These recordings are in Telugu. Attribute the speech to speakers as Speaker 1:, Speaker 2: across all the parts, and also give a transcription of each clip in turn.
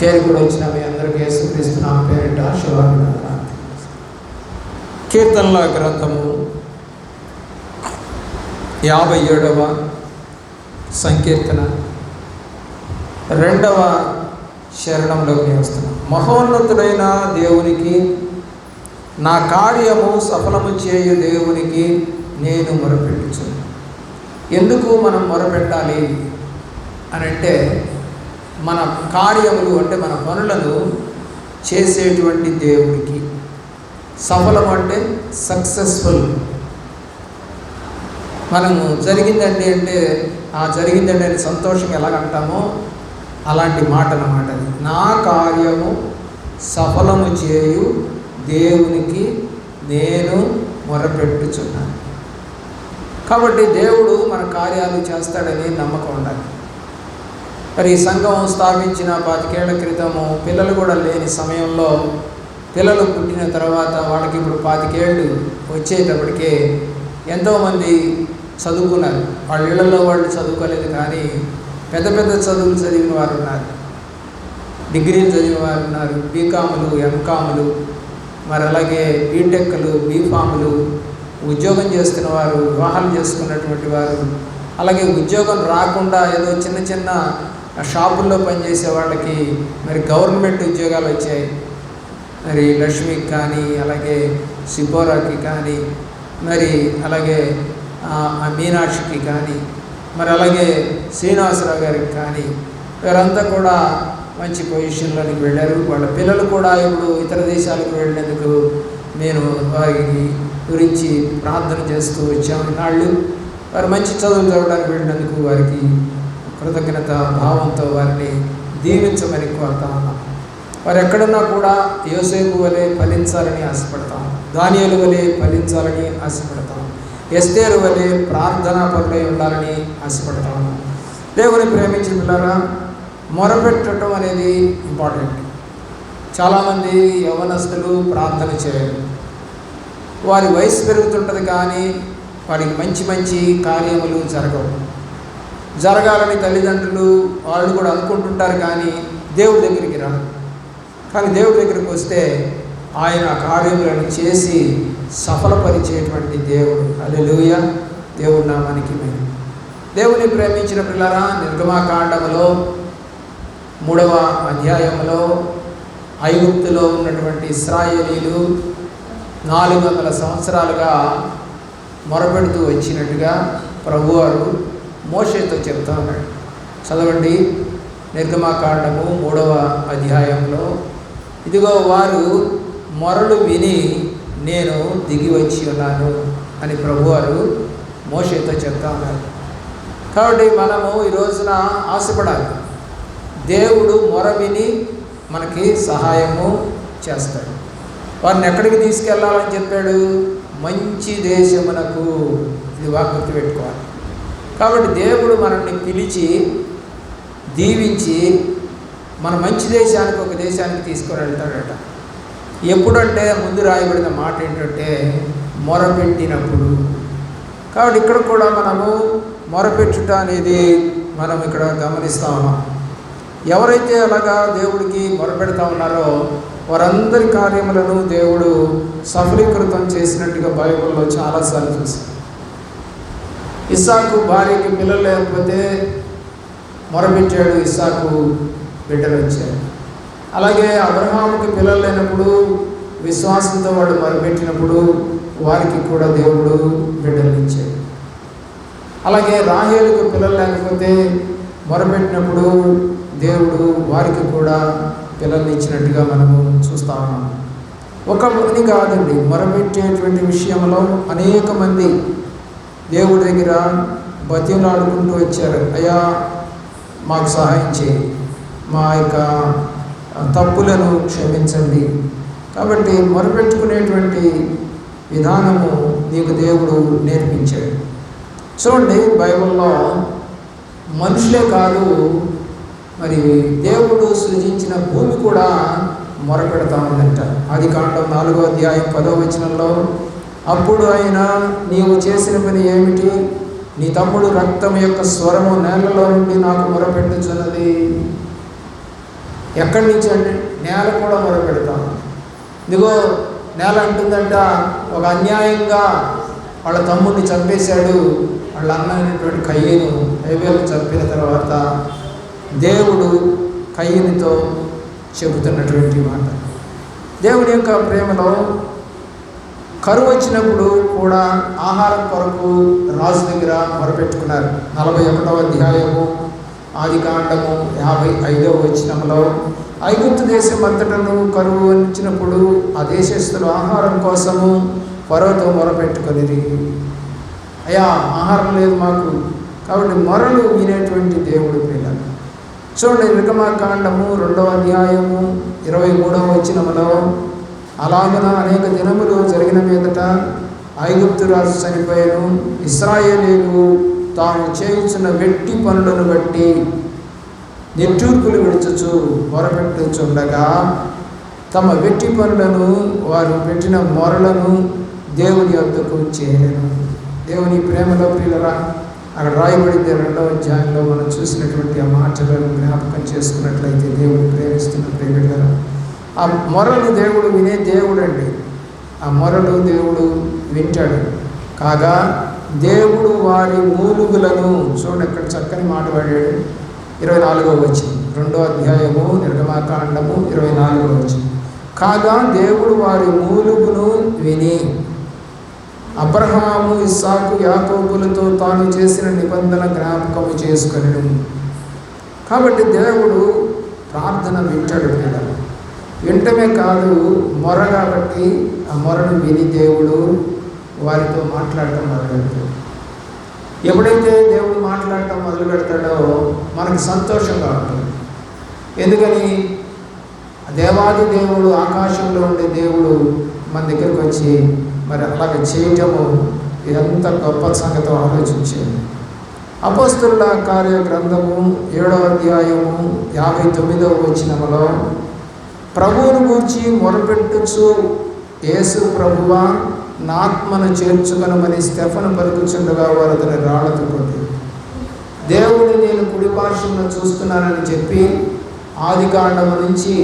Speaker 1: చేరుకుని వచ్చిన మీ అందరికీ యేసుక్రీస్తు నామమున పేరిట శుభాభివందనాలు. కీర్తనల గ్రంథము 57వ సంకీర్తన 2వ శరణంలోకి వస్తున్నాం. మహోన్నతుడైన దేవునికి, నా కార్యము సఫలము చేయు దేవునికి నేను మొరపెట్టుచున్నాను. ఎందుకు మనం మొరపెట్టాలి అని అంటే, మన కార్యములు అంటే మన పనులను చేసేటువంటి దేవుడికి. సఫలం అంటే సక్సెస్ఫుల్. మనము జరిగిందండి అంటే జరిగిందండి అని సంతోషంగా ఎలాగంటామో అలాంటి మాట అన్నమాట. నా కార్యము సఫలము చేయు దేవునికి నేను మొరపెట్టుచున్నాను. కాబట్టి దేవుడు మన కార్యాలు చేస్తాడని నమ్మకం ఉండాలి. మరి ఈ సంఘం స్థాపించిన 25 ఏళ్ల క్రితము పిల్లలు కూడా లేని సమయంలో, పిల్లలు పుట్టిన తర్వాత వాళ్ళకి ఇప్పుడు 25 ఏళ్ళు వచ్చేటప్పటికే ఎంతోమంది చదువుకున్నారు. వాళ్ళ ఇళ్లలో వాళ్ళు చదువుకోలేదు, కానీ పెద్ద పెద్ద చదువులు చదివిన వారు ఉన్నారు, డిగ్రీలు చదివిన వారు ఉన్నారు, బీకాములు, ఎంకాములు, మరి అలాగే బీటెక్లు, బీఫాములు, ఉద్యోగం చేస్తున్న వారు, వివాహాలు చేసుకున్నటువంటి వారు, అలాగే ఉద్యోగం రాకుండా ఏదో చిన్న చిన్న షాపుల్లో పనిచేసే వాళ్ళకి మరి గవర్నమెంట్ ఉద్యోగాలు వచ్చాయి. మరి లక్ష్మికి కానీ, అలాగే సిపోరాకి కానీ, మరి అలాగే మీనాక్షికి కానీ, మరి అలాగే శ్రీనివాసరావు గారికి కానీ, వీరంతా కూడా మంచి పొజిషన్లోనికి వెళ్ళారు. వాళ్ళ పిల్లలు కూడా ఇప్పుడు ఇతర దేశాలకు వెళ్ళినందుకు నేను వారి గురించి ప్రార్థన చేస్తూ వచ్చాము. నాళ్ళు వారు మంచి చదువులు చదవడానికి వెళ్ళినందుకు వారికి కృతజ్ఞత భావంతో వారిని దీవించమని కోరుతా ఉన్నాం. వారు ఎక్కడున్నా కూడా యోసేపు వలె ఫలించాలని ఆశపడతాం, దానియేలు వలె ఫలించాలని ఆశపడతాం, ఎస్తేరు వలె ప్రార్థనా పరులై ఉండాలని ఆశపడతాం. దేవుని ప్రేమించిన పిల్లరా, మొరపెట్టడం అనేది ఇంపార్టెంట్. చాలామంది యవ్వనస్తులు ప్రార్థన చేయరు. వారి వయసు పెరుగుతుంటుంది, కానీ వారికి మంచి మంచి కార్యములు జరగాలని తల్లిదండ్రులు వాళ్ళు కూడా అనుకుంటుంటారు, కానీ దేవుడి దగ్గరికి రారు. కానీ దేవుడి దగ్గరికి వస్తే ఆయన కార్యములను చేసి సఫలపరిచేటువంటి దేవుడు. హల్లెలూయా, దేవుడి నామానికి మహిమ. దేవుని ప్రేమించిన పిల్లరా, నిర్గమాకాండములో 3వ అధ్యాయంలో ఐగుప్తులో ఉన్నటువంటి ఇశ్రాయేలీలు 400 సంవత్సరాలుగా మొరపెడుతూ వచ్చినట్టుగా ప్రభువారు మోషేతో చెప్తా ఉన్నాడు. చదవండి, నిర్గమాకాండము 3వ అధ్యాయంలో, ఇదిగో వారు మొరలు విని నేను దిగి వచ్చి ఉన్నాను అని ప్రభువారు మోషేతో చెప్తా ఉన్నారు. కాబట్టి మనము ఈ రోజున ఆశపడాలి. దేవుడు మొర విని మనకి సహాయము చేస్తాడు. వారిని ఎక్కడికి తీసుకెళ్ళాలని చెప్పాడు? మంచి దేశమునకు. ఇది వాగ్దానం పెట్టుకోవాలి. కాబట్టి దేవుడు మనల్ని పిలిచి దీవించి మన మంచి దేశానికి, ఒక దేశానికి తీసుకొని వెళ్తాడట. ఎప్పుడంటే ముందు రాయబడిన మాట ఏంటంటే మొరపెట్టినప్పుడు. కాబట్టి ఇక్కడ కూడా మనము మొరపెట్టుట అనేది మనం ఇక్కడ గమనిస్తా ఉన్నాం. ఎవరైతే అలాగా దేవుడికి మొరపెడతా ఉన్నారో వారందరి కార్యములను దేవుడు సఫలీకృతం చేసినట్టుగా బైబిల్లో చాలాసార్లు చూసాం. ఇస్సాకు భార్యకి పిల్లలు లేకపోతే మొరపెట్టాడు, ఇస్సాకు బిడ్డలు వచ్చారు. అలాగే అబ్రహాముకి పిల్లలు లేనప్పుడు విశ్వాసంతో వాడు మొరపెట్టినప్పుడు వారికి కూడా దేవుడు బిడ్డలు ఇచ్చాడు. అలాగే రాహేలుకు పిల్లలు లేకపోతే మొరపెట్టినప్పుడు దేవుడు వారికి కూడా పిల్లల్ని ఇచ్చినట్టుగా మనము చూస్తా ఉన్నాం. ఒక మంది కాదండి, మొరపెట్టేటువంటి విషయంలో అనేక మంది దేవుడి దగ్గర బతిలాడుకుంటూ వచ్చారు. అయ్యా మాకు సహాయం చేయి, మా యొక్క తప్పులను క్షమించండి. కాబట్టి మొరపెట్టుకునేటువంటి విధానము నీకు దేవుడు నేర్పించాడు. చూడండి, బైబిల్లో మనుషులే కాదు, మరి దేవుడు సృజించిన భూమి కూడా మొరపెడతా ఉందంట. ఆదికాండం 4వ అధ్యాయం 10వ వచనంలో, అప్పుడు ఆయన, నీవు చేసిన పని ఏమిటి? నీ తమ్ముడు రక్తం యొక్క స్వరము నేలలో నుండి నాకు మొరపెట్టుచున్నది. ఎక్కడి నుంచి అంటే నేల కూడా మొరపెడతాం. ఇదిగో నేల అంటుందంట, ఒక అన్యాయంగా వాళ్ళ తమ్ముడిని చంపేశాడు, వాళ్ళ అన్న అయినటువంటి కయ్యను హేబేలును చంపిన తర్వాత దేవుడు కయ్యనితో చెబుతున్నటువంటి మాట. దేవుని యొక్క ప్రేమలో కరువు వచ్చినప్పుడు కూడా ఆహారం కొరకు రాజు దగ్గర మొరపెట్టుకున్నారు. 41వ అధ్యాయము ఆదికాండము 55వ వచనంలో ఐగుప్తు దేశం అంతటను కరువు వచ్చినప్పుడు ఆ దేశస్తులు ఆహారం కోసము ఫరోతో మొరపెట్టుకొనిరి. అయ్యా ఆహారం లేదు మాకు, కాబట్టి మొరలు వినేటువంటి దేవుడు పిల్లలు. చూడండి, నిర్గమాకాండము 2వ అధ్యాయము 23వ వచనములో అలాగన అనేక దినములు జరిగిన మీదట ఐగుప్తు రాజు చనిపోయాను. ఇశ్రాయేలీయులు తాము చేయించిన వెట్టి పనులను బట్టి నిట్టూర్పులు విడుచుచు మొరపెట్టుచుండగా తమ వెట్టి పనులను వారు పెట్టిన మొరలను దేవుని వద్దకు చేరాను. దేవుని ప్రేమలో ప్రియులరా, అక్కడ రాయబడింది 2వ అధ్యాయంలో మనం చూసినటువంటి ఆ మాటలను జ్ఞాపకం చేసుకున్నట్లయితే దేవుని ప్రేమిస్తున్న ప్రేమికులరా, ఆ మొరలు దేవుడు వినే దేవుడు అండి. ఆ మొరలు దేవుడు వింటాడు. కాగా దేవుడు వారి మూలుగులను, చూడండి అక్కడ చక్కని మాట వాడాడు. 24వ వచనం, 2వ అధ్యాయము నిర్గమాకాండము 24వ వచనం. కాగా దేవుడు వారి మూలుగును విని అబ్రహాము, ఇస్సాకు, యాకోబులతో తాను చేసిన నిబంధన జ్ఞాపకము చేసుకొనెను. కాబట్టి దేవుడు ప్రార్థన వింటాడు కదా. వింటమే కాదు, మొర కాబట్టి ఆ మొరను విని దేవుడు వారితో మాట్లాడటం మొదలుపెడతాడు. ఎప్పుడైతే దేవుడు మాట్లాడటం మొదలు పెడతాడో మనకు సంతోషంగా ఉంటుంది. ఎందుకని దేవాది దేవుడు, ఆకాశంలో ఉండే దేవుడు మన దగ్గరకు వచ్చి మరి అలాగ చేయటము ఎంత గొప్ప సంగతో ఆలోచించాడు. అపోస్తలుల కార్య గ్రంథము 7వ అధ్యాయము 59వ వచనములో ప్రభువును గూర్చి మొరపెట్టుచు యేసు ప్రభువా నా ఆత్మను చేర్చుకొనమని స్టెఫను పలుకుచుండగా వారు అతని రాళ్లతో కొట్టి, దేవుని నేను కుడిపార్శ్వమున చూస్తున్నానని చెప్పి ఆదికాండము నుంచి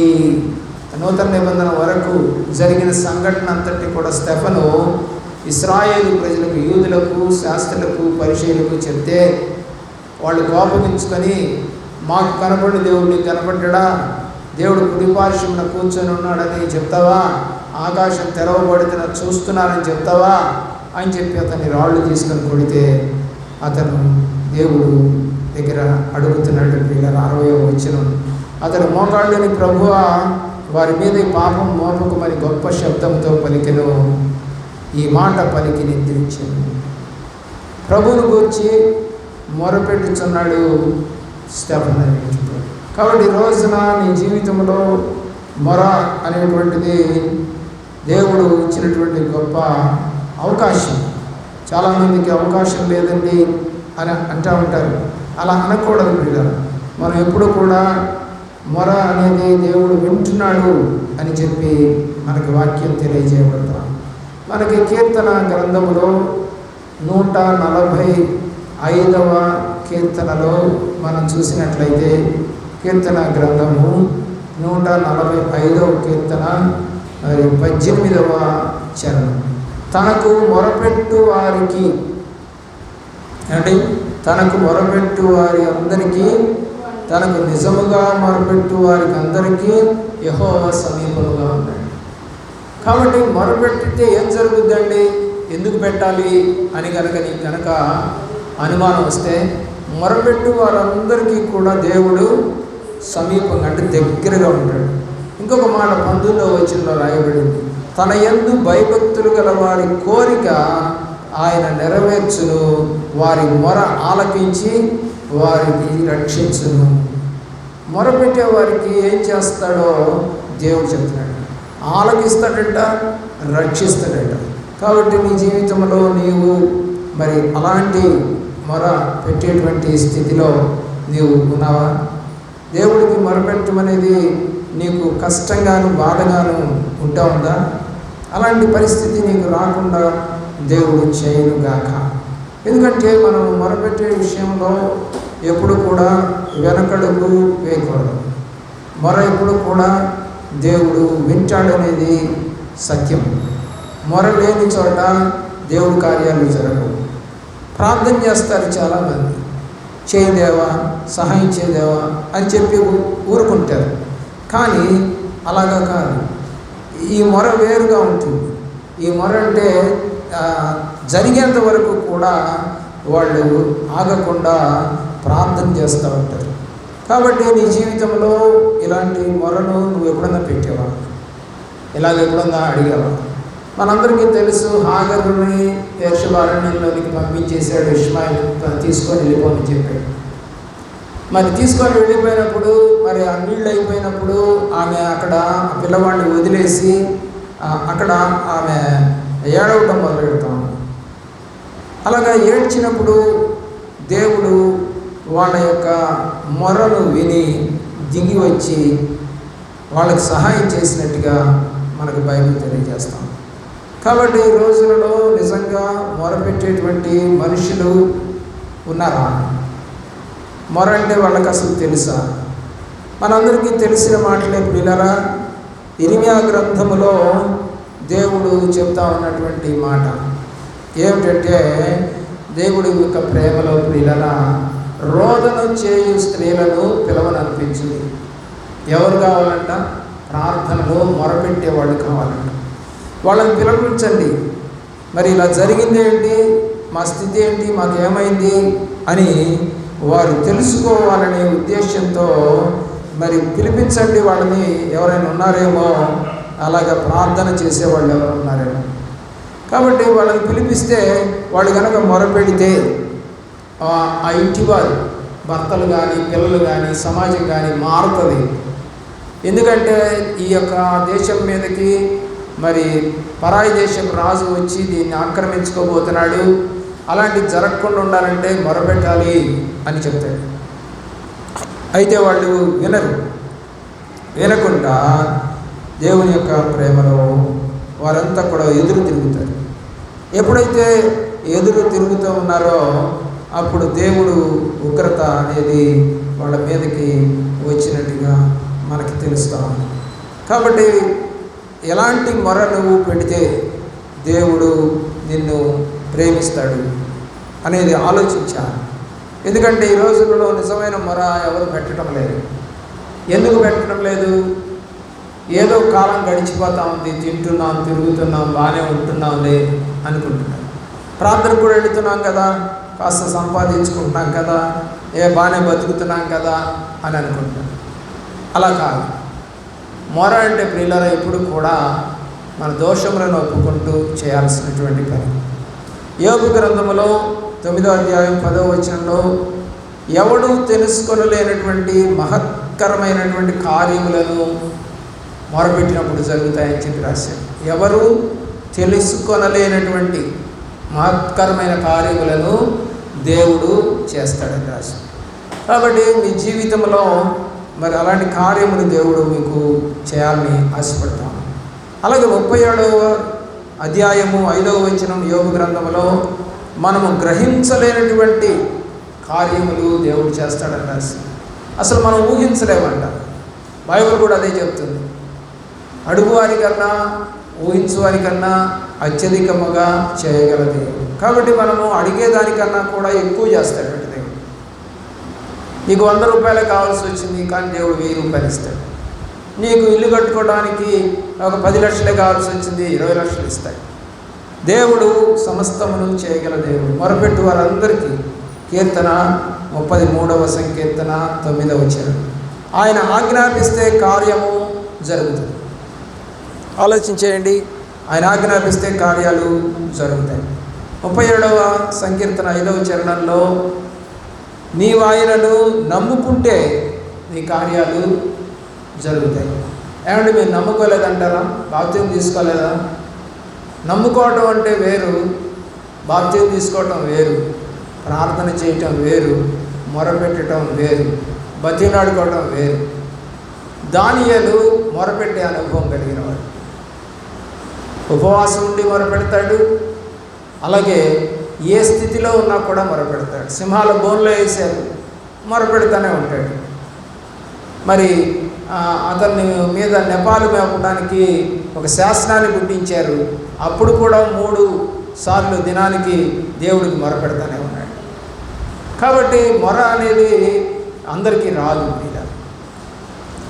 Speaker 1: ఈ నూతన నిబంధన వరకు జరిగిన సంఘటన అంతటి కూడా స్టెఫను ఇశ్రాయేలు ప్రజలకు, యూదులకు, శాస్త్రులకు, పరిచయులకు చెప్తే వాళ్ళు కోపగించుకొని, మాకు కనపడి దేవుడు నీకు కనపడ్డా, దేవుడు కుడిపార్శ్వమున కూర్చొని ఉన్నాడని చెప్తావా, ఆకాశం తెరవబడితే చూస్తున్నానని చెప్తావా అని చెప్పి అతన్ని రాళ్ళు తీసుకొని కొడితే అతను దేవుడు దగ్గర అడుగుతున్నాడు. 60వ వచనం, అతను మోకాళ్ళని ప్రభువా వారి మీద ఈ పాపం మోపకమని గొప్ప శబ్దంతో పలికెను. ఈ మాట పలికి నిద్రించాను. ప్రభువును గూర్చి మొరపెట్టుచున్నాడు స్టెఫను. కాబట్టి ఈ రోజున నీ జీవితంలో మొర అనేటువంటిది దేవుడు ఇచ్చినటువంటి గొప్ప అవకాశం. చాలామందికి అవకాశం లేదండి అని అంటూ ఉంటారు. అలా అనకూడదు పిల్లలు. మనం ఎప్పుడు కూడా మొర అనేది దేవుడు వింటున్నాడు అని చెప్పి మనకి వాక్యం తెలియజేయబడతాం. మనకి కీర్తన గ్రంథములో 145వ కీర్తనలో మనం చూసినట్లయితే, కీర్తన గ్రంథము 145వ కీర్తన 18వ చరణం, తనకు మొరపెట్టు వారికి అంటే తనకు మొరపెట్టు వారి అందరికీ, తనకు నిజముగా మొరపెట్టు వారికి అందరికీ యెహోవా సమీపముగా ఉన్నాడు. కాబట్టి మొరపెట్టితే ఏం జరుగుద్దండి, ఎందుకు పెట్టాలి అని కనుక అనుమానం వస్తే, మొరపెట్టు వారందరికీ కూడా దేవుడు సమీపంగా అంటే దగ్గరగా ఉంటాడు. ఇంకొక మాట 19వ వచనంలో రాయబడింది, తన యందు భయభక్తులు గల వారి కోరిక ఆయన నెరవేర్చును, వారి మొర ఆలకించి వారిని రక్షించును. మొరపెట్టే వారికి ఏం చేస్తాడో దేవుడు చెప్తున్నాడు. ఆలకిస్తాడట, రక్షిస్తాడట. కాబట్టి నీ జీవితంలో నీవు మరి అలాంటి మొర పెట్టేటువంటి స్థితిలో నీవు ఉన్నావా? దేవుడికి మొరపెట్టమనేది నీకు కష్టంగాను బాధగాను ఉంటా ఉందా? అలాంటి పరిస్థితి నీకు రాకుండా దేవుడు చేయనుగాక. ఎందుకంటే మనం మొరపెట్టే విషయంలో ఎప్పుడు కూడా వెనకడుగు వేయకూడదు. మొర ఎప్పుడు కూడా దేవుడు వింటాడనేది సత్యం. మొర లేని చోట దేవుడి కార్యాలు జరగవు. ప్రార్థన చేస్తారు చాలామంది, చేయదేవా, సహాయం చేయదేవా అని చెప్పి ఊరుకుంటారు. కానీ అలాగా కాదు. ఈ మొర వేరుగా ఉంటుంది. ఈ మొర అంటే జరిగేంత వరకు కూడా వాళ్ళు ఆగకుండా ప్రార్థన చేస్తూ ఉంటారు. కాబట్టి నీ జీవితంలో ఇలాంటి మొరను నువ్వు ఎప్పుడన్నా పెట్టావా? ఇలాగ ఎప్పుడన్నా అడిగావా? మనందరికీ తెలుసు, హాగరుని బెర్షెబా అరణ్యంలోనికి పంపించేశాడు. ఇష్మాయిల్ తీసుకొని వెళ్ళిపోమని చెప్పాడు. మరి తీసుకొని వెళ్ళిపోయినప్పుడు, మరి ఆ నీళ్ళు అయిపోయినప్పుడు ఆమె అక్కడ పిల్లవాడిని వదిలేసి అక్కడ ఆమె ఏడవటం మొదలెడతాం. అలాగా ఏడ్చినప్పుడు దేవుడు వాళ్ళ యొక్క మొరను విని దిగి వచ్చి వాళ్ళకి సహాయం చేసినట్టుగా మనకు బైబిల్ తెలియజేస్తాం. కాబట్టి ఈ రోజులలో నిజంగా మొరపెట్టేటువంటి మనుషులు ఉన్నారా? మొర అంటే వాళ్ళకి అసలు తెలుసా? మనందరికీ తెలిసిన మాటలే ప్రియులారా. ఇర్మీయా గ్రంథములో దేవుడు చెప్తా ఉన్నటువంటి మాట ఏమిటంటే, దేవుడి యొక్క ప్రేమలో ప్రియులారా, రోదన చేయు స్త్రీలను పిలవననిపించింది. ఎవరు కావాలంట? ప్రార్థనలో మొరపెట్టేవాళ్ళు కావాలంట. వాళ్ళని పిలవించండి. మరి ఇలా జరిగింది ఏంటి, మా స్థితి ఏంటి, మాకేమైంది అని వారు తెలుసుకోవాలనే ఉద్దేశంతో మరి పిలిపించండి వాళ్ళని. ఎవరైనా ఉన్నారేమో, అలాగా ప్రార్థన చేసేవాళ్ళు ఎవరు ఉన్నారేమో. కాబట్టి వాళ్ళని పిలిపిస్తే వాళ్ళు కనుక మొరపెడితే ఆ ఇంటి వారు, భర్తలు కానీ పిల్లలు కానీ సమాజం కానీ మారుతుంది. ఎందుకంటే ఈ యొక్క దేశం మీదకి మరి పరాయి దేశం రాజు వచ్చి దీన్ని ఆక్రమించుకోబోతున్నాడు. అలాంటివి జరగకుండా ఉండాలంటే మొరపెట్టాలి అని చెప్తాడు. అయితే వాళ్ళు వినకుండా దేవుని యొక్క ప్రేమలో వారంతా కూడా ఎదురు తిరుగుతారు. ఎప్పుడైతే ఎదురు తిరుగుతూ ఉన్నారో అప్పుడు దేవుడు ఉగ్రత అనేది వాళ్ళ మీదకి వచ్చినట్టుగా మనకి తెలుస్తాం. కాబట్టి ఎలాంటి మొర నువ్వు పెడితే దేవుడు నిన్ను ప్రేమిస్తాడు అనేది ఆలోచించాను. ఎందుకంటే ఈ రోజుల్లో నిజమైన మొర ఎవరు పెట్టడం లేదు. ఎందుకు పెట్టడం లేదు? ఏదో కాలం గడిచిపోతా ఉంది, తింటున్నాం, తిరుగుతున్నాం, బాగానే ఉంటున్నాంలే అనుకుంటున్నాం. ప్రార్థన కూడా వెళుతున్నాం కదా, కాస్త సంపాదించుకుంటున్నాం కదా, బాగానే బతుకుతున్నాం కదా అని అనుకుంటున్నాం. అలా కాదు. మొర అంటే ప్రియులారా ఎప్పుడు కూడా మన దోషములను ఒప్పుకుంటూ చేయాల్సినటువంటి పని. యోబు గ్రంథములో 9వ అధ్యాయం 10వ వచనంలో ఎవడు తెలుసుకొనలేనటువంటి మహత్కరమైనటువంటి కార్యములను మొరపెట్టినప్పుడు జరుగుతాయని చెప్పి రాశాడు. ఎవరు తెలుసుకొనలేనటువంటి మహత్కరమైన కార్యములను దేవుడు చేస్తాడని రాశాడు. కాబట్టి మీ జీవితంలో మరి అలాంటి కార్యములు దేవుడు మీకు చేయాలని ఆశపడతాను. అలాగే 37వ అధ్యాయము 5వ వచనం యోబు గ్రంథంలో మనము గ్రహించలేనటువంటి కార్యములు దేవుడు చేస్తాడని రాశాడు. అసలు మనం ఊహించలేమంట. బైబిల్ కూడా అదే చెప్తుంది. అడుగువారి కన్నా ఊహించువారి కన్నా అత్యధికముగా చేయగల దేవుడు. కాబట్టి మనము అడిగేదానికన్నా కూడా ఎక్కువ చేస్తాడు దేవుడు. నీకు 100 రూపాయలే కావాల్సి వచ్చింది, కానీ దేవుడు 1000 రూపాయలు ఇస్తాడు. నీకు ఇల్లు కట్టుకోవడానికి ఒక 10 లక్షలే కావాల్సి వచ్చింది, 20 లక్షలు ఇస్తాడు. దేవుడు సమస్తమును చేయగల దేవుడు. మొరపెట్టు వారందరికీ కీర్తన 33వ సంకీర్తన 9వ వచనం, ఆయన ఆజ్ఞాపిస్తే కార్యము జరుగుతుంది. ఆలోచించేయండి, ఆయన ఆజ్ఞాపిస్తే కార్యాలు జరుగుతాయి. 37వ సంకీర్తన 5వ చరణంలో నీవు ఆయనను నమ్ముకుంటే నీ కార్యాలు జరుగుతాయి. ఏమంటే మీరు నమ్ముకోలేదంటారా? బాప్తిసం తీసుకోలేదా? నమ్ముకోవటం అంటే వేరు, బాప్తిసం తీసుకోవటం వేరు, ప్రార్థన చేయటం వేరు, మొరపెట్టడం వేరు, బతిలాడుకోవటం వేరు. దానియేలు మొరపెట్టే అనుభవం కలిగిన వాడు. ఉపవాసం ఉండి మొరపెడతాడు. అలాగే ఏ స్థితిలో ఉన్నా కూడా మొరపెడతాడు. సింహాల బోన్లో వేసారు, మొరపెడతానే ఉంటాడు. మరి అతని మీద నెపాలు మేపడానికి ఒక శాసనాన్ని పుట్టించారు. అప్పుడు కూడా 3 సార్లు దినానికి దేవుడికి మొరపెడతానే ఉన్నాడు. కాబట్టి మొర అనేది అందరికీ రాదు.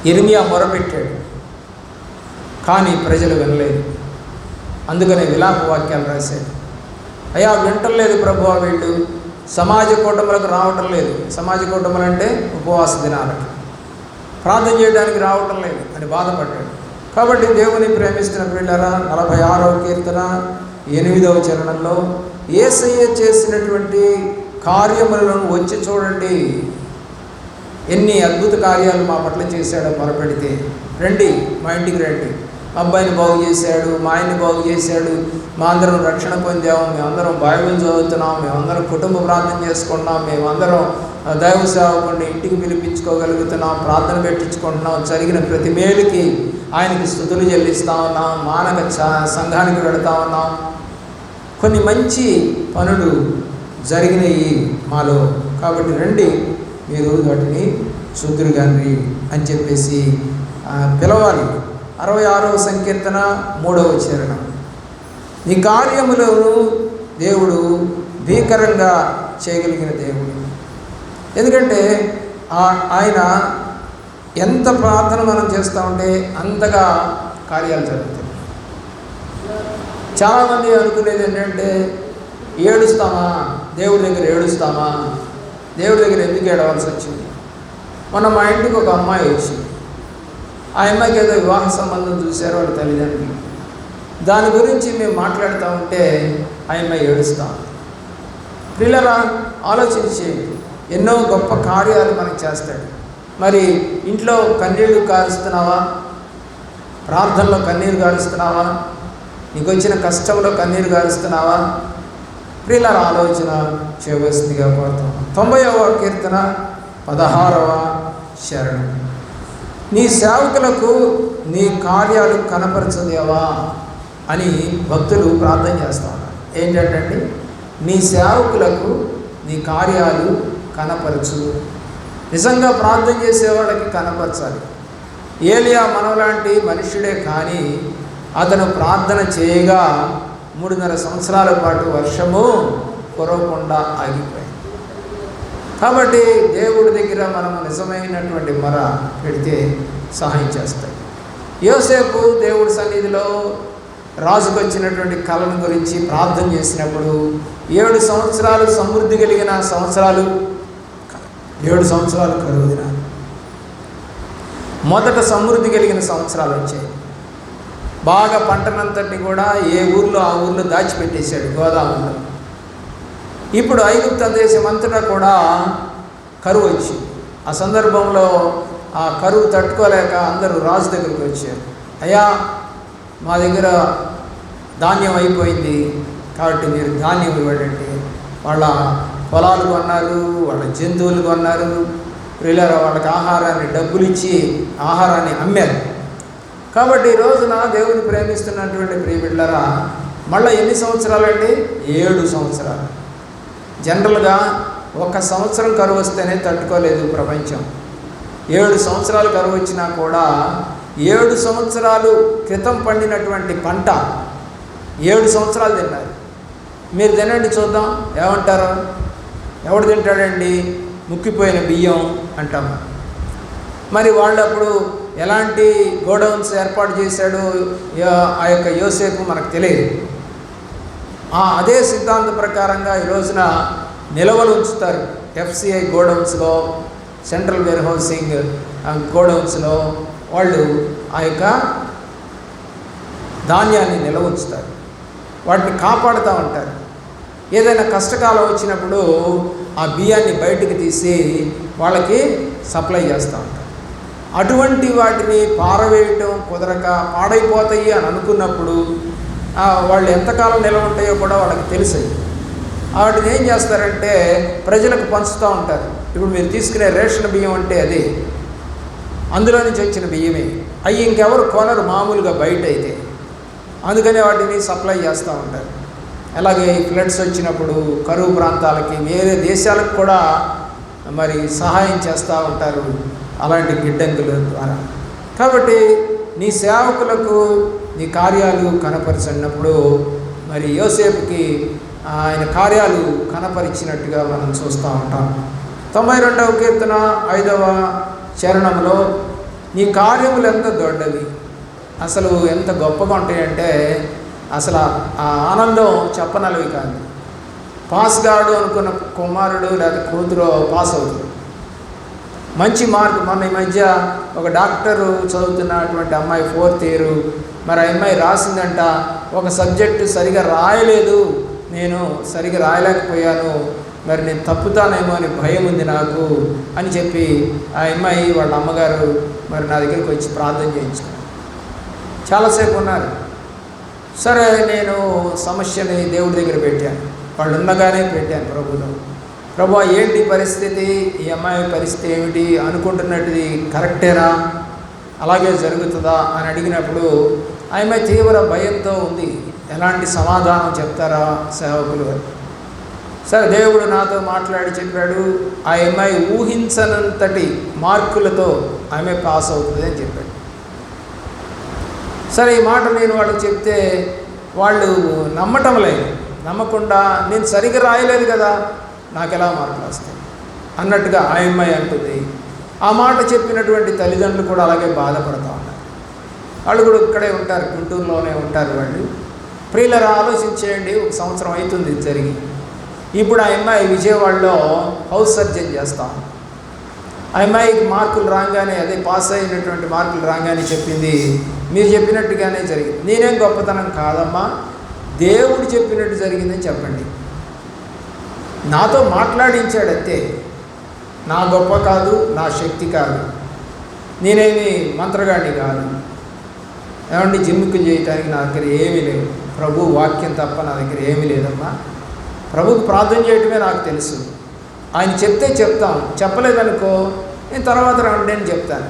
Speaker 1: యిర్మీయా మొరపెట్టాడు, కానీ ప్రజలు వినలేదు. అందుకనే విలాప వాక్యాలు రాశాడు. అయ్యా వింటలేదు ప్రభువా, వీళ్ళు సమాజ కూటములకు రావటం లేదు. సమాజ కూటములు అంటే ఉపవాస దినాలకి ప్రార్థన చేయడానికి రావటం లేదు అని బాధపడ్డాడు. కాబట్టి దేవుని ప్రేమిస్తున్న పిల్లరా 46వ కీర్తన 8వ చరణంలో యేసయ్య చేసినటువంటి కార్యములను వచ్చి చూడండి, ఎన్ని అద్భుత కార్యాలు మా పట్ల చేశాడో మొరపెడితే, రండి మా ఇంటికి రండి, మా అబ్బాయిని బాగు చేశాడు, మా ఆయన్ని బాగు చేశాడు, మా అందరం రక్షణ పొందాము, మేమందరం బైబిల్ చదువుతున్నాం, మేమందరం కుటుంబ ప్రార్థన చేసుకుంటున్నాం, మేమందరం దైవ సేవకుడిని ఇంటికి పిలిపించుకోగలుగుతున్నాం, ప్రార్థన పెట్టించుకుంటున్నాం, జరిగిన ప్రతి మేలుకి ఆయనకి స్తుతులు చెల్లిస్తూ ఉన్నాం, మానక సంఘానికి వెళుతూ ఉన్నాం. కొన్ని మంచి పనులు జరిగినాయి మాలో, కాబట్టి రండి మీరు వాటిని చూద్దురుగాని అని చెప్పేసి పిలవాలి. 66వ సంకీర్తన 3వ చరణం. నీ కార్యములను దేవుడు భీకరంగా చేయగలిగిన దేవుడు. ఎందుకంటే ఆయన ఎంత ప్రార్థన మనం చేస్తూ ఉంటే అంతగా కార్యాలు జరుగుతాయి. చాలామంది అనుకునేది ఏంటంటే, ఏడుస్తామా దేవుడి దగ్గర, ఏడుస్తామా దేవుడి దగ్గర ఎందుకు ఏడవలసి వచ్చింది. మొన్న మా ఇంటికి ఒక అమ్మాయి వచ్చింది. ఆ అమ్మాయికి ఏదో వివాహ సంబంధం చూశారు వాళ్ళ తల్లిదండ్రులు. దాని గురించి మేము మాట్లాడుతూ ఉంటే ఆ అమ్మాయి ఏడుస్తాం. పిల్లరా ఆలోచించి, ఎన్నో గొప్ప కార్యాలు మనకు చేస్తాడు. మరి ఇంట్లో కన్నీళ్లు కారుస్తున్నావా? ప్రార్థనలో కన్నీరు కారుస్తున్నావా? నీకు వచ్చిన కష్టంలో కన్నీరు కారుస్తున్నావా? ప్రియులారా ఆలోచన చేయవలసిందిగా కోరుతాం. 90వ కీర్తన 16వ శరణం. నీ సేవకులకు నీ కార్యాలు కనపరచదేవా అని భక్తులు ప్రార్థన చేస్తూ ఉన్నారు. ఏంటంటే, నీ సేవకులకు నీ కార్యాలు కనపరచు. నిజంగా ప్రార్థన చేసేవాళ్ళకి కనపరచాలి. ఏలియా మనలాంటి మనుష్యుడే, కానీ అతను ప్రార్థన చేయగా 3.5 సంవత్సరాల పాటు వర్షము కురవకుండా ఆగిపోయింది. కాబట్టి దేవుడి దగ్గర మనం నిజమైనటువంటి మొర పెడితే సహాయం చేస్తాడు. యోసేపు దేవుడి సన్నిధిలో రాజుకు వచ్చినటువంటి కళను గురించి ప్రార్థన చేసినప్పుడు 7 సంవత్సరాలు సమృద్ధి కలిగిన సంవత్సరాలు, 7 సంవత్సరాలు కరువు దినాలు. మొదట సమృద్ధి కలిగిన సంవత్సరాలు వచ్చాయి. బాగా పంటనంతటిని కూడా ఏ ఊర్లో ఆ ఊర్లో దాచిపెట్టేశాడు, గోదాములో. ఇప్పుడు ఐగుప్తు దేశం అంతటా కూడా కరువు వచ్చింది. ఆ సందర్భంలో ఆ కరువు తట్టుకోలేక అందరూ రాజు దగ్గరికి వచ్చారు. అయ్యా, మా దగ్గర ధాన్యం అయిపోయింది, కాబట్టి మీరు ధాన్యం ఇవ్వండి. వాళ్ళ పొలాలు కొన్నారు, వాళ్ళ జంతువులు కొన్నారు, పిల్లలు వాళ్ళకి ఆహారాన్ని డబ్బులు ఇచ్చి ఆహారాన్ని అమ్మారు. కాబట్టి ఈ రోజున దేవుని ప్రేమిస్తున్నటువంటి ప్రియబిడ్డలారా, మళ్ళీ ఎన్ని సంవత్సరాలండి? 7 సంవత్సరాలు. జనరల్గా 1 సంవత్సరం కరువు వస్తేనే తట్టుకోలేదు ప్రపంచం. 7 సంవత్సరాలు కరువు వచ్చినా కూడా 7 సంవత్సరాలు క్రితం పండినటువంటి పంట 7 సంవత్సరాలు తిన్నారు. మీరు తినండి చూద్దాం, ఏమంటారు? ఎవడు తింటాడండి? ముక్కిపోయిన బియ్యం అంటాము. మరి వాళ్ళు అప్పుడు ఎలాంటి గోడౌన్స్ ఏర్పాటు చేశాడు ఆ యొక్క యోసేపు మనకు తెలియదు. అదే సిద్ధాంత ప్రకారంగా ఈ రోజున నిల్వలు ఉంచుతారు. FCI గోడౌన్స్లో, సెంట్రల్ వేర్ హౌసింగ్ గోడౌన్స్లో వాళ్ళు ఆ యొక్క ధాన్యాన్ని నిల్వ ఉంచుతారు, వాటిని కాపాడుతూ ఉంటారు. ఏదైనా కష్టకాలం వచ్చినప్పుడు ఆ బియ్యాన్ని బయటికి తీసి వాళ్ళకి సప్లై చేస్తూ ఉంటారు. అటువంటి వాటిని పారవేయటం కుదరక పాడైపోతాయి అని అనుకున్నప్పుడు వాళ్ళు ఎంతకాలం నిల్వ ఉంటాయో కూడా వాళ్ళకి తెలుసు. వాటిని ఏం చేస్తారంటే ప్రజలకు పంచుతూ ఉంటారు. ఇప్పుడు మీరు తీసుకునే రేషన్ బియ్యం అంటే అది అందులో నుంచి వచ్చిన బియ్యమే. అవి ఇంకెవరు కొనరు మామూలుగా బయట అయితే. అందుకనే వాటిని సప్లై చేస్తూ ఉంటారు. అలాగే ఫ్లడ్స్ వచ్చినప్పుడు కరువు ప్రాంతాలకి, వేరే దేశాలకు కూడా మరి సహాయం చేస్తూ ఉంటారు. అలాంటి గిడ్డంగుల ద్వారా. కాబట్టి నీ సేవకులకు నీ కార్యాలు కనపరిచినప్పుడు మరి యోసేపుకి ఆయన కార్యాలు కనపరిచినట్టుగా మనం చూస్తూ ఉంటాం. 92వ కీర్తన 5వ చరణంలో నీ కార్యములు ఎంత దొడ్డవి, అసలు ఎంత గొప్పగా ఉంటాయంటే అసలు ఆ ఆనందం చెప్పనలవి కాదు. పాస్ కాడు అనుకున్న కుమారుడు లేదా కూతురు పాస్ అవుతుంది, మంచి మార్క్. మొన్న ఈ మధ్య ఒక డాక్టరు చదువుతున్నటువంటి అమ్మాయి 4th ఇయర్, మరి ఆ అమ్మాయి రాసిందంట, ఒక సబ్జెక్టు సరిగా రాయలేదు, నేను సరిగా రాయలేకపోయాను, మరి నేను తప్పుతానేమో అని భయం ఉంది నాకు అని చెప్పి ఆ అమ్మాయి వాళ్ళ అమ్మగారు మరి నా దగ్గరికి వచ్చి ప్రార్థన చేయించుకున్నాను. చాలాసేపు ఉన్నారు. సరే, నేను సమస్యని దేవుడి దగ్గర పెట్టాను, వాళ్ళు ఉండగానే పెట్టాను ప్రభులో. ప్రభు ఏంటి పరిస్థితి, ఈ అమ్మాయి పరిస్థితి ఏమిటి, అనుకుంటున్నట్టుది కరెక్టేనా, అలాగే జరుగుతుందా అని అడిగినప్పుడు ఆ అమ్మాయి తీవ్ర భయంతో ఉంది. ఎలాంటి సమాధానం చెప్తారా సేవకులు? సరే, దేవుడు నాతో మాట్లాడి చెప్పాడు, ఆ అమ్మాయి ఊహించనంతటి మార్కులతో ఆమె పాస్ అవుతుంది అని చెప్పాడు. సరే, ఈ మాట నేను వాళ్ళకి చెప్తే వాళ్ళు నమ్మటం లేదు. నమ్మకుండా నేను సరిగ్గా రాయలేదు కదా, నాకు ఎలా మార్కులు వస్తాయి అన్నట్టుగా ఆ అమ్మాయి అంటుంది. ఆ మాట చెప్పినటువంటి తల్లిదండ్రులు కూడా అలాగే బాధపడుతూ ఉన్నారు. వాళ్ళు కూడా ఇక్కడే ఉంటారు, గుంటూరులోనే ఉంటారు వాళ్ళు. ప్రియులరా, ఆలోచించేయండి, 1 సంవత్సరం అవుతుంది జరిగి. ఇప్పుడు ఆ అమ్మాయి విజయవాడలో హౌస్ సర్జన్ చేస్తాం. ఆ అమ్మాయికి మార్కులు రాగానే, అదే పాస్ అయినటువంటి మార్కులు రాగానే చెప్పింది, మీరు చెప్పినట్టుగానే జరిగింది. నేనేం గొప్పతనం కాదమ్మా, దేవుడు చెప్పినట్టు జరిగిందని చెప్పండి. నాతో మాట్లాడించాడంతే, నా గొప్ప కాదు, నా శక్తి కాదు, నేనేమి మంత్రగాడిని కాదు. ఏమంటే జిమ్కి చేయటానికి నా దగ్గర ఏమీ లేవు, ప్రభు వాక్యం తప్ప నా దగ్గర ఏమీ లేదమ్మా. ప్రభుకు ప్రార్థన చేయటమే నాకు తెలుసు, ఆయన చెప్తే చెప్తాను, చెప్పలేదనుకో నేను తర్వాత రండి అని చెప్తాను.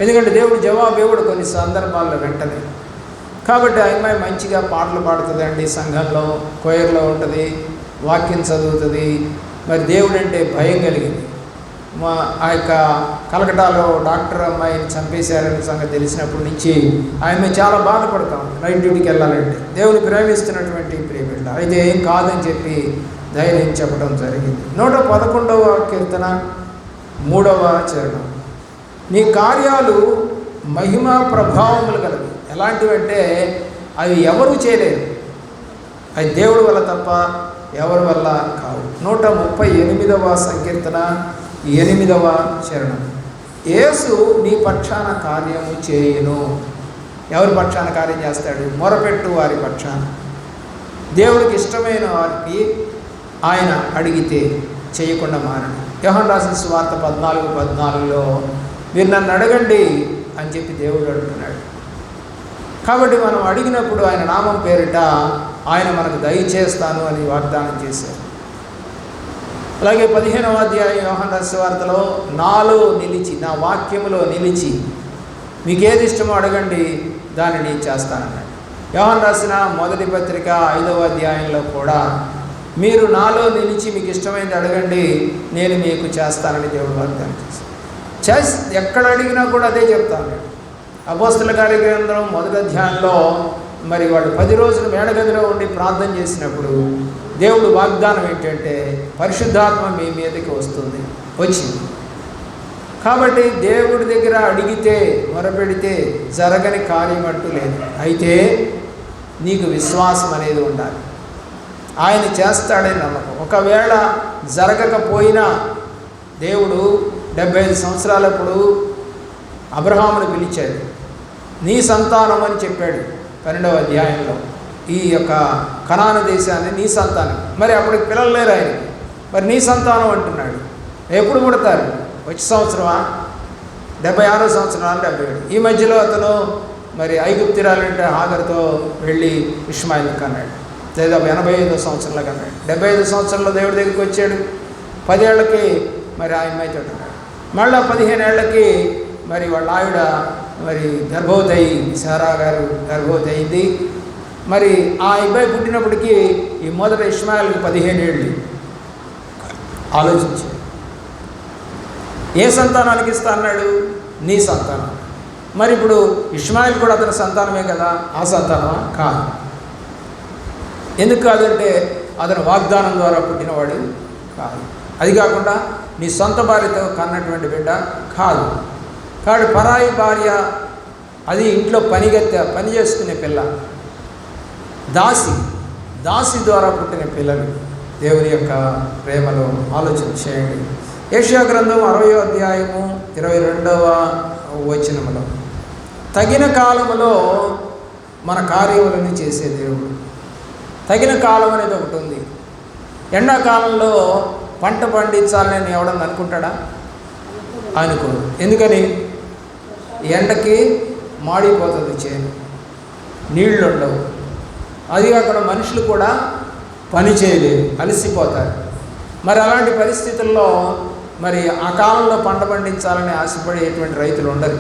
Speaker 1: ఎందుకంటే దేవుడు జవాబు ఇవ్వడు కొన్ని సందర్భాల్లో వెంటనే. కాబట్టి ఆ అమ్మాయి మంచిగా పాటలు పాడుతుందండి, సంఘంలో కొయర్లో ఉంటుంది, వాక్యం చదువుతుంది. మరి దేవుడు అంటే భయం కలిగింది. ఆ యొక్క కలకటాలో డాక్టర్ అమ్మాయిని చంపేశారని సంగతి తెలిసినప్పటి నుంచి ఆమె చాలా బాధపడతాం. నైట్ డ్యూటీకి వెళ్ళాలంటే దేవుని ప్రేమిస్తున్నటువంటి ప్రేమిళ్ళ అయితే ఏం కాదని చెప్పి ధైర్యం చెప్పడం జరిగింది. 111వ కీర్తన 3వ చరణం, నీ కార్యాలు మహిమా ప్రభావములు కలవి. ఎలాంటివంటే అవి ఎవరు చేయలేరు, అది దేవుడి వల్ల తప్ప ఎవరి వల్ల కావు. 138వ సంకీర్తన 8వ చరణం, యేసు నీ పక్షాన కార్యము చేయును. ఎవరి పక్షాన కార్యం చేస్తాడు? మొరపెట్టు వారి పక్షాన. దేవుడికి ఇష్టమైన వారికి ఆయన అడిగితే చేయకుండా మారడు. యోహాను రాసిన సువార్త 14:14లో మీరు నన్ను అడగండి అని చెప్పి దేవుడు అంటున్నాడు. కాబట్టి మనం అడిగినప్పుడు ఆయన నామం పేరిట ఆయన మనకు దయచేస్తాను అని వాగ్దానం చేశారు. అలాగే 15వ అధ్యాయం యోహాను రాసిన సువార్తలో నాలో నిలిచి, నా వాక్యములో నిలిచి మీకు ఏది ఇష్టమో అడగండి దానిని చేస్తానన్నాడు. యోహాను రాసిన మొదటి పత్రిక 5వ అధ్యాయంలో కూడా మీరు నాలో నిలిచి మీకు ఇష్టమైనది అడగండి నేను మీకు చేస్తానని దేవుడు వాగ్దానం చేశారు. ఎక్కడ అడిగినా కూడా అదే చెప్తాను. అపోస్తల కార్యగ్రంథం 1వ అధ్యాయంలో మరి వాళ్ళు 10 రోజులు మేడగదిలో ఉండి ప్రార్థన చేసినప్పుడు దేవుడు వాగ్దానం ఏంటంటే పరిశుద్ధాత్మ మీ మీదకి వచ్చింది. కాబట్టి దేవుడి దగ్గర అడిగితే మొరపెడితే జరగని కార్యం అంటూ లేదు. అయితే నీకు విశ్వాసం అనేది ఉండాలి, ఆయన చేస్తాడని నమ్మకం. ఒకవేళ జరగకపోయినా దేవుడు 75 సంవత్సరాలప్పుడు అబ్రహామును పిలిచాడు, నీ సంతానం అని చెప్పాడు 12వ అధ్యాయంలో. ఈ యొక్క కనాను దేశాన్ని నీ సంతానం. మరి అప్పటికి పిల్లలు లేరు ఆయనకి, మరి నీ సంతానం అంటున్నాడు. ఎప్పుడు పుడతారు? వచ్చే సంవత్సరమా? 76వ సంవత్సరం 77. ఈ మధ్యలో అతను మరి ఐగుప్తిరాలంటే హాగర్తో వెళ్ళి ఇష్మాయిల్ని కన్నాడు. లేదా 85వ సంవత్సరంలో కన్నాడు. 75వ సంవత్సరంలో దేవుడి దగ్గరికి వచ్చాడు. 10 ఏళ్ళకి మరి ఆ అమ్మాయితో ఉన్నాడు. మళ్ళీ 15 ఏళ్ళకి మరి వాళ్ళ ఆవిడ మరి గర్భవతి అయ్యి, సారా గారు గర్భవతి అయింది. మరి ఆ అబ్బాయి పుట్టినప్పటికీ ఈ మొదట ఇష్మాయిల్కి 15 ఏళ్ళు. ఆలోచించి ఏ సంతానానికి ఇస్తా అన్నాడు? నీ సంతానం. మరి ఇప్పుడు ఇష్మాయిల్ కూడా అతని సంతానమే కదా, ఆ సంతానమా? కాదు. ఎందుకు కాదంటే అతను వాగ్దానం ద్వారా పుట్టినవాడు కాదు. అది కాకుండా నీ సొంత భార్యతో కన్నటువంటి బిడ్డ కాదు. కాబట్టి పరాయి భార్య, అది ఇంట్లో పని చేసుకునే పిల్ల, దాసి ద్వారా పుట్టిన పిల్లలు దేవుని యొక్క ప్రేమలో ఆలోచన చేయండి. యెషయా గ్రంథం 60వ అధ్యాయము 22వ వచనములో, తగిన కాలములో మన కార్యములను చేసే దేవుడు. తగిన కాలం అనేది ఒకటి ఉంది. ఎండాకాలంలో పంట పండించాలని ఎవడన్నా అనుకుంటాడా? అనుకోడు. ఎందుకని? ఎండకి మాడిపోతుంది చేను, నీళ్ళు ఉండవు. అది అక్కడ మనుషులు కూడా పని చేయలేరు, అలసిపోతారు. మరి అలాంటి పరిస్థితుల్లో మరి ఆ కాలంలో పంట పండించాలని ఆశపడేటువంటి రైతులు ఉండరు.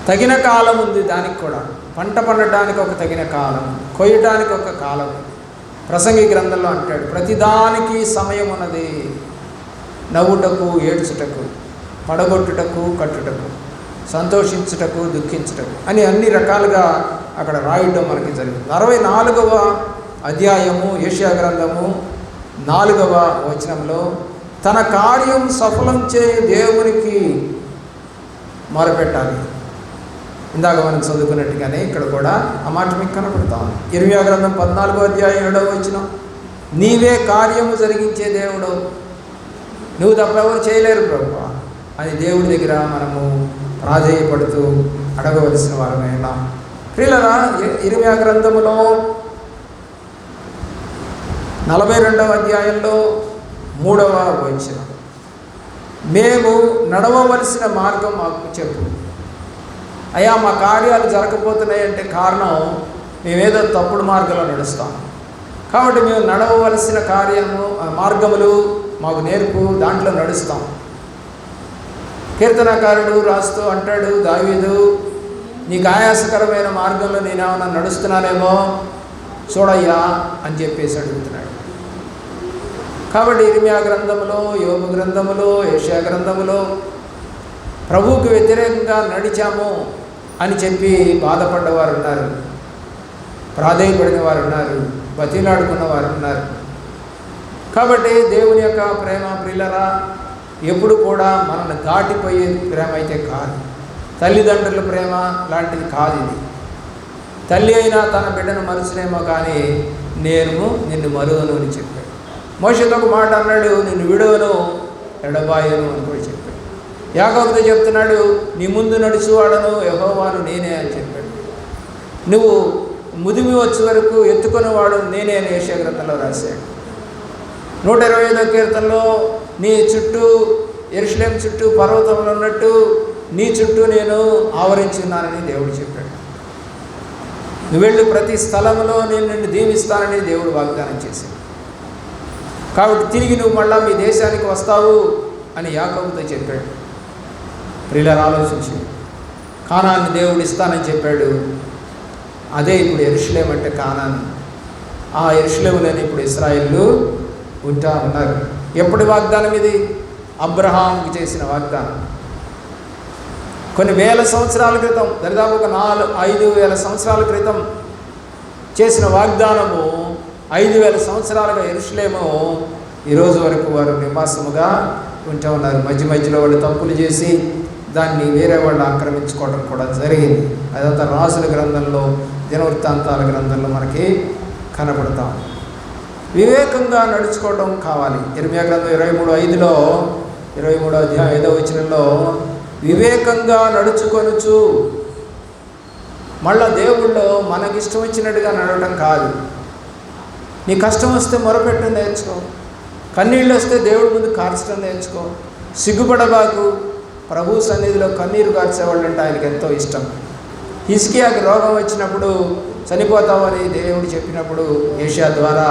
Speaker 1: తగిన కాలం ఉంది దానికి కూడా. పంట పండటానికి ఒక తగిన కాలం, కొయ్యటానికి ఒక కాలం. ప్రసంగి గ్రంథంలో అంటాడు, ప్రతిదానికి సమయం ఉన్నది, నవ్వుటకు ఏడ్చుటకు, పడగొట్టుటకు కట్టుటకు, సంతోషించుటకు దుఃఖించుటకు అని అన్ని రకాలుగా అక్కడ రాయడం మనకి జరిగింది. 64వ అధ్యాయము యెషయా గ్రంథము 4వ వచనంలో, తన కార్యం సఫలం చేయ దేవునికి మొరపెట్టాలి. ఇందాక మనం చదువుకున్నట్టుగానే ఇక్కడ కూడా ఆ మాట మీకు కనపడతాం. ఇర్మియా గ్రంథం 14వ అధ్యాయం 7వ వచనం, నీవే కార్యము జరిగించే దేవుడు, నువ్వు తప్ప ఎవరు చేయలేరు ప్రభువా అని దేవుడి దగ్గర మనము ప్రాధేయపడుతూ అడగవలసిన వారమైనా. ప్రియులారా, ఇర్మియా గ్రంథములో 42వ అధ్యాయంలో 3వ వచనం, మేము నడవవలసిన మార్గం మాకు చెప్పు. అయ్యా, మా కార్యాలు జరగకపోతున్నాయంటే కారణం మేమేదో తప్పుడు మార్గంలో నడుస్తాం. కాబట్టి మేము నడవవలసిన మార్గములు మాకు నేర్పు, దాంట్లో నడుస్తాం. కీర్తనకారుడు రాస్తూ అంటాడు, దావీదు, నీకు ఆయాసకరమైన మార్గంలో నేనేమన్నా నడుస్తున్నానేమో చూడయ్యా అని చెప్పేసి అడుగుతున్నాడు. కాబట్టి ఇర్మియా గ్రంథములో, యోబు గ్రంథములో, యెషయా గ్రంథములో ప్రభువుకు వ్యతిరేకంగా నడిచాము అని చెప్పి బాధపడ్డవారు ఉన్నారు, ప్రాధేయపడిన వారు ఉన్నారు, బతిలాడుకున్న వారు ఉన్నారు. కాబట్టి దేవుని యొక్క ప్రేమ ప్రియులరా ఎప్పుడు కూడా మనల్ని దాటిపోయే ప్రేమ అయితే కాదు. తల్లిదండ్రుల ప్రేమ లాంటిది కాదు ఇది. తల్లి అయినా తన బిడ్డను మరుచునేమో కానీ నేను నిన్ను మరువను అని చెప్పాడు. మోషేతో ఒక మాట అన్నాడు, నిన్ను విడువను ఎడబాయను అని కూడా చెప్పాడు. యాకోబుతో చెప్తున్నాడు, నీ ముందు నడుచువాడను యెహోవాను నేనే అని చెప్పాడు. నువ్వు ముదిమి వచ్చే వరకు ఎత్తుకునేవాడు నేనే అని యెషయా గ్రంథంలో రాశాడు. 125వ కీర్తనలో, నీ చుట్టూ యెరూషలేము చుట్టూ పర్వతంలో ఉన్నట్టు నీ చుట్టూ నేను ఆవరించున్నానని దేవుడు చెప్పాడు. నువ్వు వెళ్ళు ప్రతి స్థలంలో నేను నిన్ను దీవిస్తానని దేవుడు వాగ్దానం చేశాడు. కాబట్టి తిరిగి నువ్వు మళ్ళా మీ దేశానికి వస్తావు అని యాకోబుతో చెప్పాడు. ప్రియులారా, ఆలోచించి కానాన్ని దేవుడు ఇస్తానని చెప్పాడు. అదే ఇప్పుడు యెరూషలేము అంటే కానాను. ఆ యెరూషలేములోనే ఇప్పుడు ఇశ్రాయేలు ఉంటా ఉన్నారు. ఎప్పుడు వాగ్దానం ఇది? అబ్రహాంకి చేసిన వాగ్దానం. కొన్ని వేల సంవత్సరాల క్రితం, దాదాపు ఒక 5,000 సంవత్సరాల క్రితం చేసిన వాగ్దానము 5,000 సంవత్సరాలుగా యెరూషలేము ఈరోజు వరకు వారు నివాసముగా ఉంటూ ఉన్నారు. మధ్య మధ్యలో వాళ్ళు తప్పులు చేసి దాన్ని వేరే వాళ్ళు ఆక్రమించుకోవడం కూడా జరిగింది. అదంతా రాజుల గ్రంథంలో, దినవృత్తాంతాల గ్రంథంలో మనకి కనబడతాం. వివేకంగా నడుచుకోవడం కావాలి. ఇర్మియా గ్రంథం 23:5లో 23వ అధ్యాయం 5వ వచనంలో, వివేకంగా నడుచుకొనుచు. మళ్ళా దేవుళ్ళు మనకిష్టం వచ్చినట్టుగా నడవడం కాదు. నీ కష్టం వస్తే మొరపెట్టడం నేర్చుకో, కన్నీళ్ళు వస్తే దేవుడి ముందు కార్చడం నేర్చుకో, సిగ్గుపడబాకు. ప్రభు సన్నిధిలో కన్నీరు కార్చేవాళ్ళు అంటే ఆయనకి ఎంతో ఇష్టం. హిజ్కియాకి రోగం వచ్చినప్పుడు చనిపోతామని దేవుడు చెప్పినప్పుడు యెషయా ద్వారా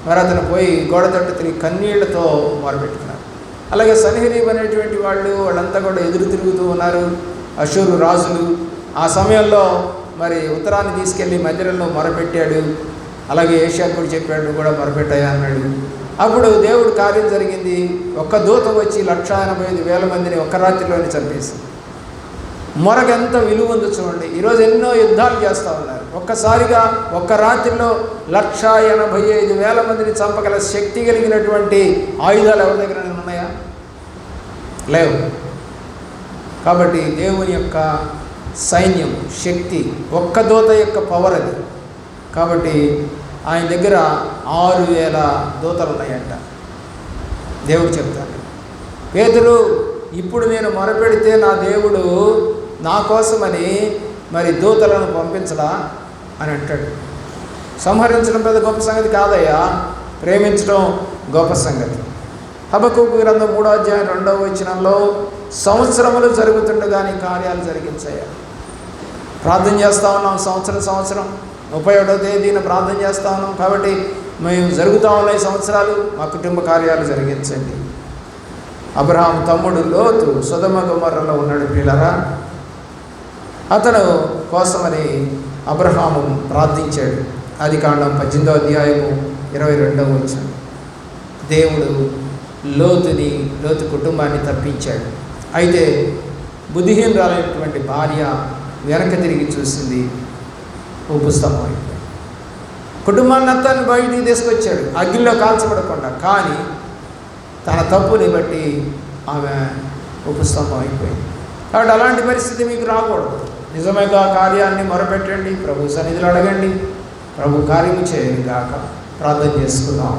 Speaker 1: మరి అతను పోయి గోడ తట్టు తిరిగి కన్నీళ్లతో మొరపెట్టుకున్నారు. అలాగే సన్హెరీబ్ అనేటువంటి వాళ్ళంతా కూడా ఎదురు తిరుగుతూ ఉన్నారు, అషూరు రాజులు. ఆ సమయంలో మరి ఉత్తరాన్ని తీసుకెళ్ళి మధ్యలో మొరపెట్టాడు. అలాగే యెషయా కూడా చెప్పాడు, కూడా మొరపెట్టాయా అన్నాడు. అప్పుడు దేవుడు కార్యం జరిగింది. ఒక్క దూత వచ్చి 1,85,000 మందిని ఒక్క రాత్రిలోనే చంపేసింది. మొరకు ఎంత విలువ ఉందో చూడండి. ఈరోజు ఎన్నో యుద్ధాలు చేస్తూ ఉన్నారు. ఒక్కసారిగా ఒక్క రాత్రిలో 1,85,000 మందిని చంపగల శక్తి కలిగినటువంటి ఆయుధాలు ఎవరి దగ్గర ఉన్నాయా? లేవు. కాబట్టి దేవుని యొక్క సైన్యం, శక్తి, ఒక్క దూత యొక్క పవర్ అది. కాబట్టి ఆయన దగ్గర 6,000 దూతలు ఉన్నాయంట. దేవుడు చెప్తాడు, పేతురు ఇప్పుడు నేను మొరపెడితే నా దేవుడు నా కోసమని మరి దూతలను పంపించడా అని అంటాడు. సంహరించడం పెద్ద గొప్ప సంగతి కాదయ్యా, ప్రేమించడం గొప్ప సంగతి. హబక్కూకు గ్రంథం 3వ అధ్యాయం 2వ వచనంలో సంవత్సరములు జరుగుతుండగా నీ కార్యాలు జరిగించాయా. ప్రార్థన చేస్తూ ఉన్నాం, సంవత్సరం 31వ తేదీన ప్రార్థన చేస్తూ ఉన్నాం. కాబట్టి మేము జరుగుతూ ఉన్నాయి సంవత్సరాలు, మా కుటుంబ కార్యాలు జరిగించండి. అబ్రహాము తమ్ముడు లోతు సొదొమ గొమొర్రాలో ఉన్నాడు ప్రియులారా. అతను కోసమని అబ్రహాము ప్రార్థించాడు. ఆదికాండం 18వ అధ్యాయము 22వ వచనం. దేవుడు లోతు కుటుంబాన్ని తప్పించాడు. అయితే బుద్ధిహీనురాలైనటువంటి భార్య వెనక తిరిగి చూసింది, ఉపస్తంభం అయిపోయింది. కుటుంబాన్ని అంతాన్ని బయటికి తీసుకొచ్చాడు అగ్నిలో కాల్చబడకుండా, కానీ తన తప్పుని బట్టి ఆమె ఉపస్తంభం అయిపోయింది. కాబట్టి అలాంటి పరిస్థితి మీకు రాకూడదు. నిజంగా కార్యాన్ని మొరపెట్టండి, ప్రభు సన్నిధిలో అడగండి, ప్రభు కార్యము చేయని గాక. ప్రార్థన చేసుకుందాం.